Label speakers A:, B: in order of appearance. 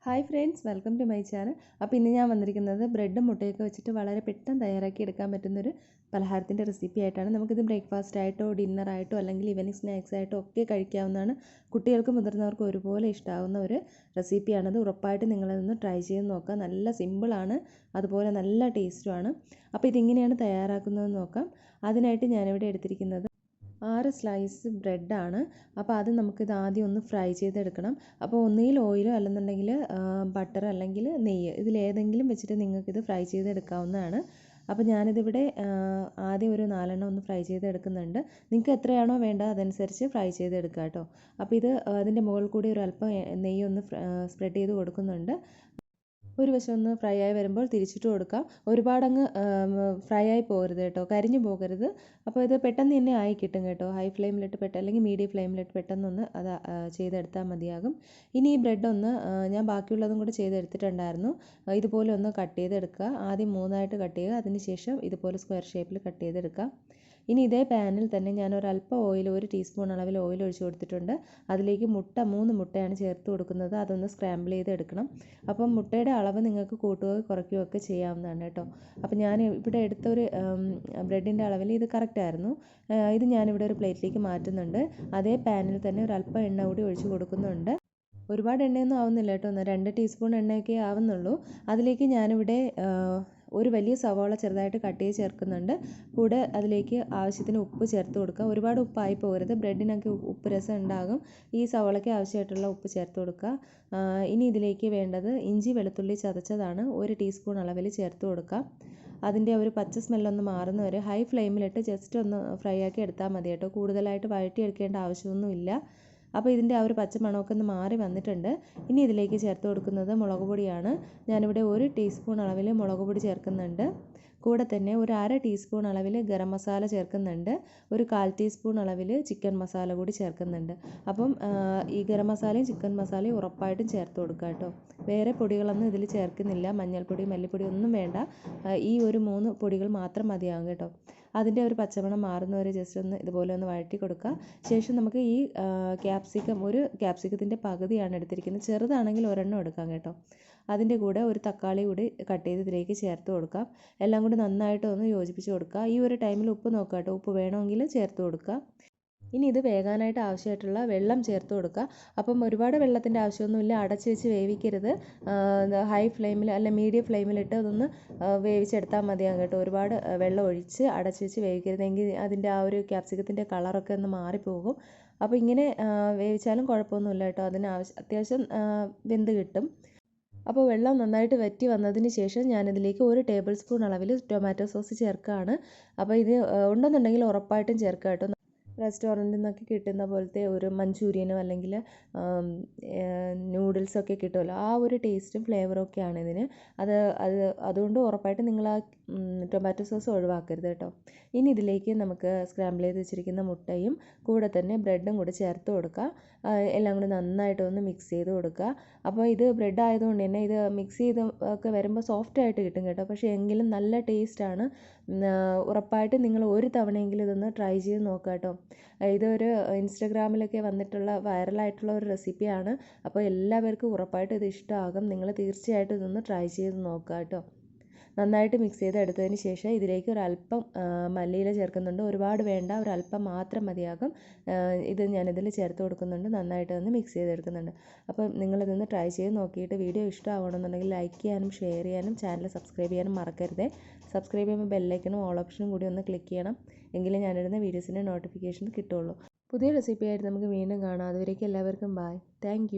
A: Hi friends, welcome to my channel. അപ്പോൾ ഇന്ന് ഞാൻ വന്നിരിക്കുന്നത് ബ്രെഡും മുട്ടയൊക്കെ വെച്ചിട്ട് വളരെ പെട്ടെന്ന് തയ്യാറാക്കി എടുക്കാൻ പറ്റുന്നൊരു പലഹാരത്തിൻ്റെ റെസിപ്പി ആയിട്ടാണ്. നമുക്കിത് ബ്രേക്ക്ഫാസ്റ്റ് ആയിട്ടോ ഡിന്നറായിട്ടോ അല്ലെങ്കിൽ ഈവനിങ് സ്നാക്സ് ആയിട്ടോ ഒക്കെ കഴിക്കാവുന്നതാണ്. കുട്ടികൾക്കും മുതിർന്നവർക്കും ഒരുപോലെ ഇഷ്ടമാകുന്ന ഒരു റെസിപ്പിയാണത്. ഉറപ്പായിട്ട് നിങ്ങളതൊന്ന് ട്രൈ ചെയ്ത് നോക്കാം. നല്ല സിമ്പിളാണ്, അതുപോലെ നല്ല ടേസ്റ്റുമാണ്. അപ്പോൾ ഇതിങ്ങനെയാണ് തയ്യാറാക്കുന്നതെന്ന് നോക്കാം. അതിനായിട്ട് ഞാനിവിടെ എടുത്തിരിക്കുന്നത് 6 സ്ലൈസ് ബ്രെഡാണ്. അപ്പോൾ അത് നമുക്കിത് ആദ്യം ഒന്ന് ഫ്രൈ ചെയ്തെടുക്കണം. അപ്പോൾ ഒന്നുകിൽ ഓയിലോ അല്ലെന്നുണ്ടെങ്കിൽ ബട്ടർ അല്ലെങ്കിൽ നെയ്യ്, ഇതിലേതെങ്കിലും വെച്ചിട്ട് നിങ്ങൾക്കിത് ഫ്രൈ ചെയ്തെടുക്കാവുന്നതാണ്. അപ്പോൾ ഞാനിതിവിടെ ആദ്യം ഒരു 4 എണ്ണം ഒന്ന് ഫ്രൈ ചെയ്തെടുക്കുന്നുണ്ട്. നിങ്ങൾക്ക് എത്രയാണോ വേണ്ടത് അതനുസരിച്ച് ഫ്രൈ ചെയ്തെടുക്കുക കേട്ടോ. അപ്പോൾ ഇത് അതിൻ്റെ മുകളിൽ കൂടി ഒരു അല്പം നെയ്യ് ഒന്ന് സ്പ്രെഡ് ചെയ്ത് കൊടുക്കുന്നുണ്ട്. ഒരു വശം ഒന്ന് ഫ്രൈ ആയി വരുമ്പോൾ തിരിച്ചിട്ട് കൊടുക്കാം. ഒരുപാടങ്ങ് ഫ്രൈ ആയി പോകരുത് കേട്ടോ, കരിഞ്ഞു പോകരുത്. അപ്പോൾ ഇത് പെട്ടെന്ന് തന്നെ ആയി കിട്ടും കേട്ടോ. ഹൈ ഫ്ലെയിമിലിട്ട് അല്ലെങ്കിൽ മീഡിയം ഫ്ലെയിമിലിട്ട് പെട്ടെന്നൊന്ന് അത് ചെയ്തെടുത്താൽ മതിയാകും. ഇനി ഈ ബ്രെഡ് ഒന്ന് ഞാൻ ബാക്കിയുള്ളതും കൂടെ ചെയ്തെടുത്തിട്ടുണ്ടായിരുന്നു. ഇതുപോലെ ഒന്ന് കട്ട് ചെയ്തെടുക്കുക. ആദ്യം 3ആയിട്ട് കട്ട് ചെയ്യുക, അതിനുശേഷം ഇതുപോലെ സ്ക്വയർ ഷേപ്പിൽ കട്ട് ചെയ്തെടുക്കുക. ഇനി ഇതേ പാനിൽ തന്നെ ഞാൻ ഒരല്പം ഓയിൽ, 1 ടീസ്പൂൺ അളവിൽ ഓയിൽ ഒഴിച്ച് കൊടുത്തിട്ടുണ്ട്. അതിലേക്ക് 3 മുട്ടയാണ് ചേർത്ത് കൊടുക്കുന്നത്. അതൊന്ന് സ്ക്രാമ്പിൾ ചെയ്തെടുക്കണം. അപ്പം മുട്ടയുടെ അളവ് നിങ്ങൾക്ക് കൂട്ടുകയോ കുറയ്ക്കുകയോ ഒക്കെ ചെയ്യാവുന്നതാണ് കേട്ടോ. അപ്പോൾ ഞാൻ ഇവിടെ എടുത്തൊരു ബ്രെഡിൻ്റെ അളവിൽ ഇത് കറക്റ്റായിരുന്നു. ഇത് ഞാനിവിടെ ഒരു പ്ലേറ്റിലേക്ക് മാറ്റുന്നുണ്ട്. അതേ പാനിൽ തന്നെ ഒരല്പം എണ്ണ കൂടി ഒഴിച്ച് കൊടുക്കുന്നുണ്ട്. ഒരുപാട് എണ്ണയൊന്നും ആവുന്നില്ല കേട്ടോ, 2 ടീസ്പൂൺ എണ്ണയൊക്കെ ആവുന്നുള്ളൂ. അതിലേക്ക് ഞാനിവിടെ ഒരു വലിയ സവാള ചെറുതായിട്ട് കട്ട് ചെയ്ത് ചേർക്കുന്നുണ്ട്. കൂടെ അതിലേക്ക് ആവശ്യത്തിന് ഉപ്പ് ചേർത്ത് കൊടുക്കുക. ഒരുപാട് ഉപ്പായി പോകരുത്, ബ്രെഡിനൊക്കെ ഉപ്പ് രസം ഉണ്ടാകും. ഈ സവാളയ്ക്ക് ആവശ്യമായിട്ടുള്ള ഉപ്പ് ചേർത്ത് കൊടുക്കുക. ഇനി ഇതിലേക്ക് വേണ്ടത് ഇഞ്ചി വെളുത്തുള്ളി ചതച്ചതാണ്. 1 ടീസ്പൂൺ അളവിൽ ചേർത്ത് കൊടുക്കുക. അതിൻ്റെ ഒരു പച്ച സ്മെല്ലൊന്ന് മാറുന്നവരെ ഹൈ ഫ്ലെയിമിലിട്ട് ജസ്റ്റ് ഒന്ന് ഫ്രൈ ആക്കി എടുത്താൽ മതി കേട്ടോ. കൂടുതലായിട്ട് വഴറ്റിയെടുക്കേണ്ട ആവശ്യമൊന്നുമില്ല. അപ്പോൾ ഇതിൻ്റെ ആ ഒരു പച്ചമണമൊക്കെ ഒന്ന് മാറി വന്നിട്ടുണ്ട്. ഇനി ഇതിലേക്ക് ചേർത്ത് കൊടുക്കുന്നത് മുളക് പൊടിയാണ്. ഞാനിവിടെ 1 ടീസ്പൂൺ അളവിൽ മുളക് പൊടി ചേർക്കുന്നുണ്ട്. കൂടെ തന്നെ ഒരു 1/2 ടീസ്പൂൺ അളവിൽ ഗരം മസാല ചേർക്കുന്നുണ്ട്. ഒരു 1/4 ടീസ്പൂൺ അളവിൽ ചിക്കൻ മസാല കൂടി ചേർക്കുന്നുണ്ട്. അപ്പം ഈ ഗരം മസാലയും ചിക്കൻ മസാലയും ഉറപ്പായിട്ടും ചേർത്ത് കൊടുക്കുക കേട്ടോ. വേറെ പൊടികളൊന്നും ഇതിൽ ചേർക്കുന്നില്ല. മഞ്ഞൾപ്പൊടി, മല്ലിപ്പൊടി ഒന്നും വേണ്ട. ഈ ഒരു 3 പൊടികൾ മാത്രം മതിയാകും കേട്ടോ. അതിൻ്റെ ഒരു പച്ചമണം മാറുന്നവരെ ജസ്റ്റ് ഒന്ന് ഇതുപോലെ ഒന്ന് വഴറ്റി കൊടുക്കുക. ശേഷം നമുക്ക് ഈ ഒരു ക്യാപ്സിക്കത്തിൻ്റെ പകുതിയാണ് എടുത്തിരിക്കുന്നത്. ചെറുതാണെങ്കിൽ ഒരെണ്ണം എടുക്കാം കേട്ടോ. അതിൻ്റെ കൂടെ ഒരു തക്കാളി കൂടി കട്ട് ചെയ്ത് ഇതിലേക്ക് ചേർത്ത് കൊടുക്കാം. എല്ലാം കൂടി നന്നായിട്ട് ഒന്ന് യോജിപ്പിച്ച് കൊടുക്കുക. ഈ ഒരു ടൈമിൽ ഉപ്പ് നോക്കുക കേട്ടോ, ഉപ്പ് വേണമെങ്കിൽ ചേർത്ത് കൊടുക്കുക. ഇനി ഇത് വേകാനായിട്ട് ആവശ്യമായിട്ടുള്ള വെള്ളം ചേർത്ത് കൊടുക്കുക. അപ്പം ഒരുപാട് വെള്ളത്തിൻ്റെ ആവശ്യമൊന്നുമില്ല. അടച്ച് വെച്ച് വേവിക്കരുത്. ഹൈ ഫ്ലെയിമിൽ അല്ല മീഡിയം ഫ്ലെയിമിലിട്ട് അതൊന്ന് വേവിച്ചെടുത്താൽ മതിയാകും കേട്ടോ. ഒരുപാട് വെള്ളം ഒഴിച്ച് അടച്ച് വെച്ച് വേവിക്കരുതെങ്കിൽ അതിൻ്റെ ആ ഒരു ക്യാപ്സിക്കത്തിൻ്റെ കളറൊക്കെ ഒന്ന് മാറിപ്പോകും. അപ്പോൾ ഇങ്ങനെ വേവിച്ചാലും കുഴപ്പമൊന്നുമില്ല കേട്ടോ. അത്യാവശ്യം വെന്ത് കിട്ടും. അപ്പോൾ വെള്ളം നന്നായിട്ട് വറ്റി വന്നതിന് ശേഷം ഞാനിതിലേക്ക് 1 ടേബിൾ സ്പൂൺ അളവിൽ ടൊമാറ്റോ സോസ് ചേർക്കുകയാണ്. അപ്പോൾ ഇത് ഉണ്ടെന്നുണ്ടെങ്കിൽ ഉറപ്പായിട്ടും ചേർക്കുക കേട്ടോ. റെസ്റ്റോറൻറ്റിൽ നിന്നൊക്കെ കിട്ടുന്ന പോലത്തെ ഒരു മഞ്ചൂരിയനോ അല്ലെങ്കിൽ നൂഡിൽസൊക്കെ കിട്ടുമല്ലോ, ആ ഒരു ടേസ്റ്റും ഫ്ലേവറും ഒക്കെയാണ് ഇതിന്. അതുകൊണ്ട് ഉറപ്പായിട്ടും നിങ്ങൾ ആ ടൊമാറ്റോ സോസ് ഒഴിവാക്കരുത് കേട്ടോ. ഇനി ഇതിലേക്ക് നമുക്ക് സ്ക്രാമ്പിൾ ചെയ്ത് വെച്ചിരിക്കുന്ന മുട്ടയും കൂടെ തന്നെ ബ്രെഡും കൂടെ ചേർത്ത് കൊടുക്കുക. എല്ലാം കൂടി നന്നായിട്ടൊന്ന് മിക്സ് ചെയ്ത് കൊടുക്കുക. അപ്പോൾ ഇത് ബ്രെഡ് ആയതുകൊണ്ട് തന്നെ ഇത് മിക്സ് ചെയ്ത് ഒക്കെ വരുമ്പോൾ സോഫ്റ്റ് ആയിട്ട് കിട്ടും കേട്ടോ. പക്ഷേ എങ്കിലും നല്ല ടേസ്റ്റാണ്. ഉറപ്പായിട്ടും നിങ്ങൾ ഒരു തവണയെങ്കിലും ഇതൊന്ന് ട്രൈ ചെയ്ത് നോക്കുക കേട്ടോ. ഇതൊരു ഇൻസ്റ്റഗ്രാമിലൊക്കെ വന്നിട്ടുള്ള വൈറലായിട്ടുള്ള ഒരു റെസിപ്പിയാണ്. അപ്പോൾ എല്ലാവർക്കും ഉറപ്പായിട്ടും ഇത് ഇഷ്ടമാകും. നിങ്ങൾ തീർച്ചയായിട്ടും ഇതൊന്ന് ട്രൈ ചെയ്ത് നോക്കുക കേട്ടോ. നന്നായിട്ട് മിക്സ് ചെയ്ത് എടുത്തതിന് ശേഷം ഇതിലേക്ക് ഒരല്പം മല്ലിയില ചേർക്കുന്നുണ്ട്. ഒരുപാട് വേണ്ട, ഒരല്പം മാത്രം മതിയാകും. ഇത് ഞാനിതിൽ ചേർത്ത് കൊടുക്കുന്നുണ്ട്. നന്നായിട്ട് ഒന്ന് മിക്സ് ചെയ്തെടുക്കുന്നുണ്ട്. അപ്പം നിങ്ങളിതൊന്ന് ട്രൈ ചെയ്ത് നോക്കിയിട്ട് വീഡിയോ ഇഷ്ടമാവണമെന്നുണ്ടെങ്കിൽ ലൈക്ക് ചെയ്യാനും ഷെയർ ചെയ്യാനും ചാനൽ സബ്സ്ക്രൈബ് ചെയ്യാനും മറക്കരുത്. സബ്സ്ക്രൈബ് ചെയ്യുമ്പോൾ ബെല്ലൈക്കനും ഓൾ ഓപ്ഷനും കൂടി ഒന്ന് ക്ലിക്ക് ചെയ്യണം. എങ്കിലേ ഞാനിടുന്ന വീഡിയോസിൻ്റെ നോട്ടിഫിക്കേഷൻ കിട്ടുള്ളൂ. പുതിയ റെസിപ്പിയായിട്ട് നമുക്ക് വീണ്ടും കാണാം. അതുവരേക്കും എല്ലാവർക്കും ബൈ. താങ്ക്